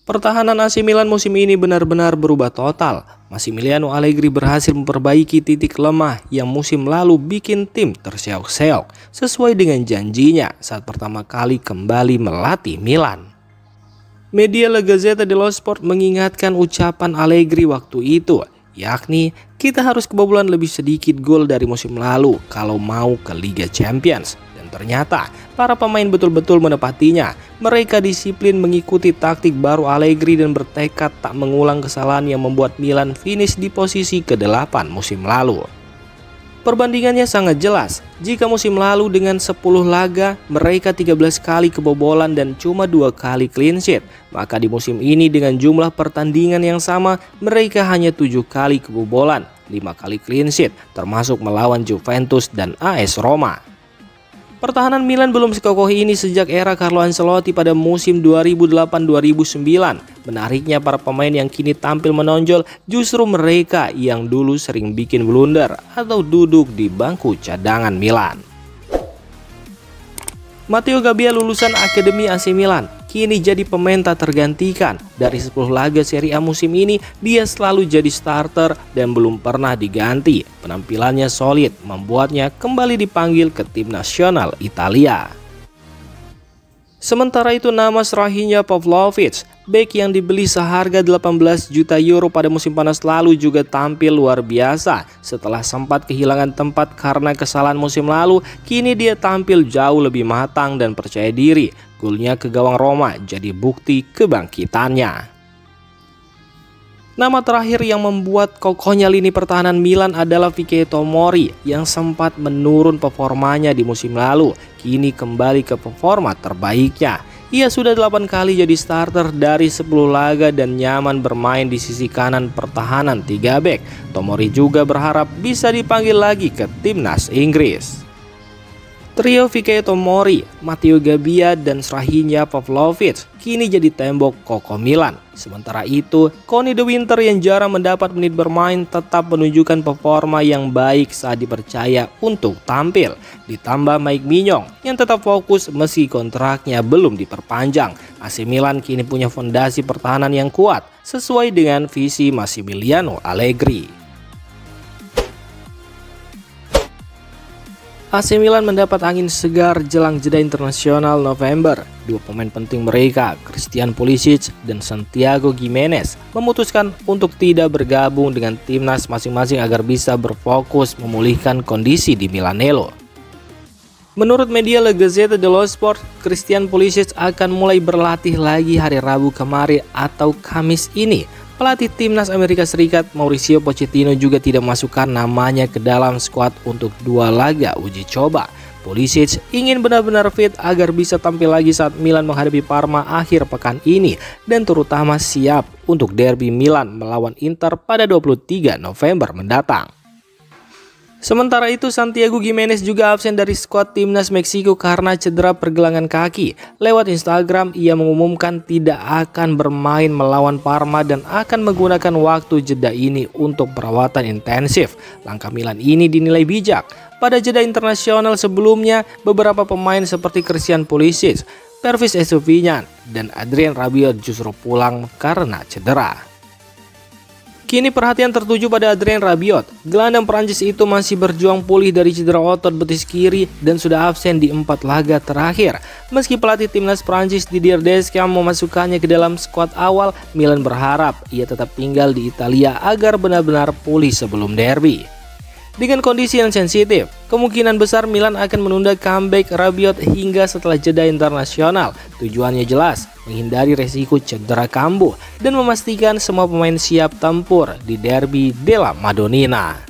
Pertahanan AC Milan musim ini benar-benar berubah total. Massimiliano Allegri berhasil memperbaiki titik lemah yang musim lalu bikin tim terseok-seok, sesuai dengan janjinya saat pertama kali kembali melatih Milan. Media La Gazzetta dello Sport mengingatkan ucapan Allegri waktu itu, yakni kita harus kebobolan lebih sedikit gol dari musim lalu kalau mau ke Liga Champions. Ternyata para pemain betul-betul menepatinya. Mereka disiplin mengikuti taktik baru Allegri dan bertekad tak mengulang kesalahan yang membuat Milan finish di posisi ke-8 musim lalu. Perbandingannya sangat jelas. Jika musim lalu dengan 10 laga mereka 13 kali kebobolan dan cuma 2 kali clean sheet, maka di musim ini dengan jumlah pertandingan yang sama mereka hanya 7 kali kebobolan, 5 kali clean sheet, termasuk melawan Juventus dan AS Roma. Pertahanan Milan belum sekokoh ini sejak era Carlo Ancelotti pada musim 2008-2009. Menariknya para pemain yang kini tampil menonjol justru mereka yang dulu sering bikin blunder atau duduk di bangku cadangan Milan. Matteo Gabbia lulusan Akademi AC Milan, kini jadi pemain tak tergantikan. Dari 10 laga Serie A musim ini, dia selalu jadi starter dan belum pernah diganti. Penampilannya solid, membuatnya kembali dipanggil ke tim nasional Italia. Sementara itu nama Srahija Pavlovic, bek yang dibeli seharga 18 juta euro pada musim panas lalu juga tampil luar biasa. Setelah sempat kehilangan tempat karena kesalahan musim lalu, kini dia tampil jauh lebih matang dan percaya diri. Golnya ke gawang Roma jadi bukti kebangkitannya. Nama terakhir yang membuat kokohnya lini pertahanan Milan adalah Vicario Tomori yang sempat menurun performanya di musim lalu. Kini kembali ke performa terbaiknya. Ia sudah 8 kali jadi starter dari 10 laga dan nyaman bermain di sisi kanan pertahanan 3 bek. Tomori juga berharap bisa dipanggil lagi ke timnas Inggris. Trio Vicario Tomori, Matteo Gabbia, dan Srahija Pavlovic kini jadi tembok kokoh Milan. Sementara itu, Conny De Winter yang jarang mendapat menit bermain tetap menunjukkan performa yang baik saat dipercaya untuk tampil. Ditambah Mike Maignan yang tetap fokus meski kontraknya belum diperpanjang. AC Milan kini punya fondasi pertahanan yang kuat sesuai dengan visi Massimiliano Allegri. AC Milan mendapat angin segar jelang jeda internasional November. Dua pemain penting mereka, Christian Pulisic dan Santiago Gimenez, memutuskan untuk tidak bergabung dengan timnas masing-masing agar bisa berfokus memulihkan kondisi di Milanello. Menurut media La Gazzetta dello Sport, Christian Pulisic akan mulai berlatih lagi hari Rabu kemarin atau Kamis ini. Pelatih timnas Amerika Serikat Mauricio Pochettino juga tidak masukkan namanya ke dalam skuad untuk 2 laga uji coba. Pulisic ingin benar-benar fit agar bisa tampil lagi saat Milan menghadapi Parma akhir pekan ini dan terutama siap untuk derby Milan melawan Inter pada 23 November mendatang. Sementara itu Santiago Gimenez juga absen dari skuad timnas Meksiko karena cedera pergelangan kaki. Lewat Instagram ia mengumumkan tidak akan bermain melawan Parma dan akan menggunakan waktu jeda ini untuk perawatan intensif. Langkah Milan ini dinilai bijak. Pada jeda internasional sebelumnya, beberapa pemain seperti Christian Pulisic, Pervis Estupiñán, dan Adrien Rabiot justru pulang karena cedera. Kini perhatian tertuju pada Adrien Rabiot. Gelandang Prancis itu masih berjuang pulih dari cedera otot betis kiri dan sudah absen di 4 laga terakhir. Meski pelatih timnas Prancis Didier Deschamps memasukkannya ke dalam skuad awal, Milan berharap ia tetap tinggal di Italia agar benar-benar pulih sebelum derby. Dengan kondisi yang sensitif, kemungkinan besar Milan akan menunda comeback Rabiot hingga setelah jeda internasional. Tujuannya jelas, menghindari resiko cedera kambuh dan memastikan semua pemain siap tempur di derby della Madonnina.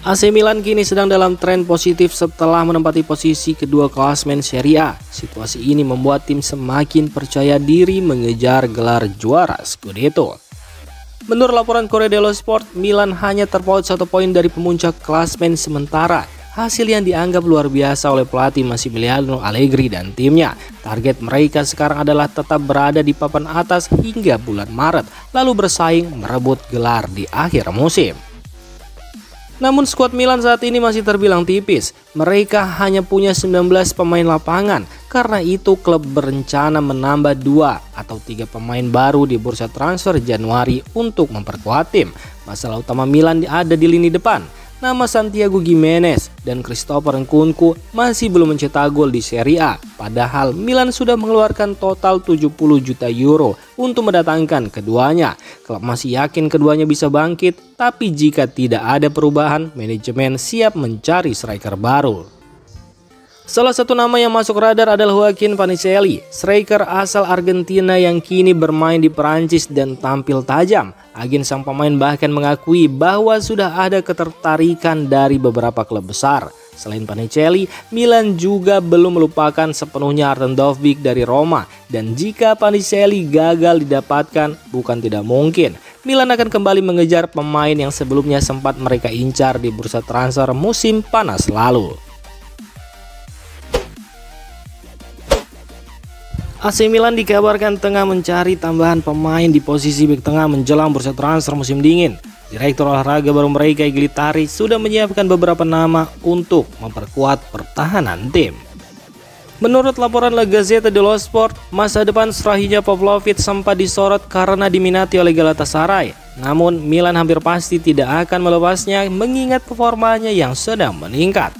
AC Milan kini sedang dalam tren positif setelah menempati posisi kedua klasemen Serie A. Situasi ini membuat tim semakin percaya diri mengejar gelar juara Scudetto. Menurut laporan Corriere dello Sport, Milan hanya terpaut 1 poin dari pemuncak klasemen sementara. Hasil yang dianggap luar biasa oleh pelatih Massimiliano Allegri dan timnya. Target mereka sekarang adalah tetap berada di papan atas hingga bulan Maret, lalu bersaing merebut gelar di akhir musim. Namun skuad Milan saat ini masih terbilang tipis. Mereka hanya punya 19 pemain lapangan. Karena itu klub berencana menambah 2 atau 3 pemain baru di bursa transfer Januari untuk memperkuat tim. Masalah utama Milan ada di lini depan. Nama Santiago Gimenez dan Christopher Nkunku masih belum mencetak gol di Serie A. Padahal Milan sudah mengeluarkan total 70 juta euro untuk mendatangkan keduanya. Klub masih yakin keduanya bisa bangkit, tapi jika tidak ada perubahan, manajemen siap mencari striker baru. Salah satu nama yang masuk radar adalah Joaquin Vannicelli, striker asal Argentina yang kini bermain di Perancis dan tampil tajam. Agen sang pemain bahkan mengakui bahwa sudah ada ketertarikan dari beberapa klub besar. Selain Vannicelli, Milan juga belum melupakan sepenuhnya Artem Dovbyk dari Roma. Dan jika Vannicelli gagal didapatkan, bukan tidak mungkin Milan akan kembali mengejar pemain yang sebelumnya sempat mereka incar di bursa transfer musim panas lalu. AC Milan dikabarkan tengah mencari tambahan pemain di posisi bek tengah menjelang bursa transfer musim dingin. Direktur olahraga baru mereka Igor Tudor sudah menyiapkan beberapa nama untuk memperkuat pertahanan tim. Menurut laporan La Gazzetta dello Sport, masa depan Strahinja Pavlovic sempat disorot karena diminati oleh Galatasaray. Namun Milan hampir pasti tidak akan melepasnya mengingat performanya yang sedang meningkat.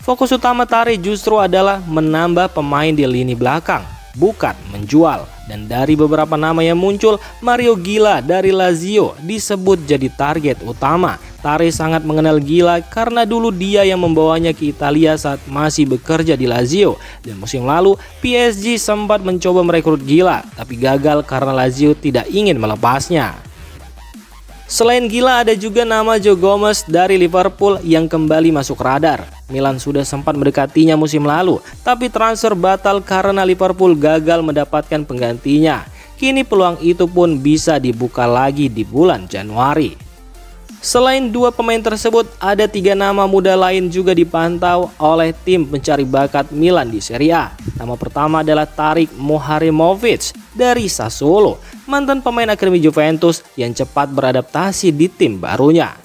Fokus utama Tudor justru adalah menambah pemain di lini belakang, bukan menjual. Dan dari beberapa nama yang muncul, Mario Gila dari Lazio disebut jadi target utama. Tudor sangat mengenal Gila karena dulu dia yang membawanya ke Italia saat masih bekerja di Lazio. Dan musim lalu PSG sempat mencoba merekrut Gila, tapi gagal karena Lazio tidak ingin melepasnya. Selain Gila, ada juga nama Joe Gomez dari Liverpool yang kembali masuk radar. Milan sudah sempat mendekatinya musim lalu, tapi transfer batal karena Liverpool gagal mendapatkan penggantinya. Kini peluang itu pun bisa dibuka lagi di bulan Januari. Selain dua pemain tersebut, ada 3 nama muda lain juga dipantau oleh tim pencari bakat Milan di Serie A. Nama pertama adalah Tarik Moharemovic dari Sassuolo, mantan pemain akademi Juventus yang cepat beradaptasi di tim barunya.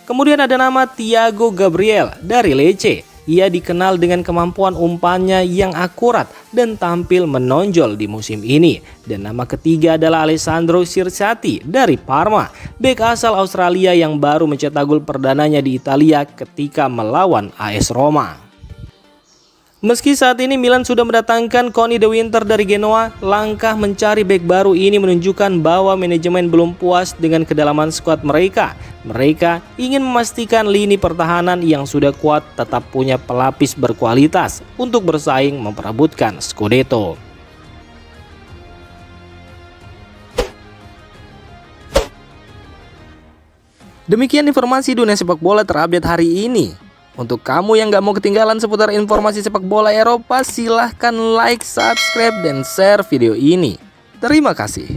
Kemudian ada nama Thiago Gabriel dari Lecce. Ia dikenal dengan kemampuan umpannya yang akurat dan tampil menonjol di musim ini. Dan nama ketiga adalah Alessandro Cirsati dari Parma, bek asal Australia yang baru mencetak gol perdananya di Italia ketika melawan AS Roma. Meski saat ini Milan sudah mendatangkan Conny De Winter dari Genoa, langkah mencari bek baru ini menunjukkan bahwa manajemen belum puas dengan kedalaman skuad mereka. Mereka ingin memastikan lini pertahanan yang sudah kuat tetap punya pelapis berkualitas untuk bersaing memperebutkan Scudetto. Demikian informasi dunia sepak bola terupdate hari ini. Untuk kamu yang gak mau ketinggalan seputar informasi sepak bola Eropa, silahkan like, subscribe, dan share video ini. Terima kasih.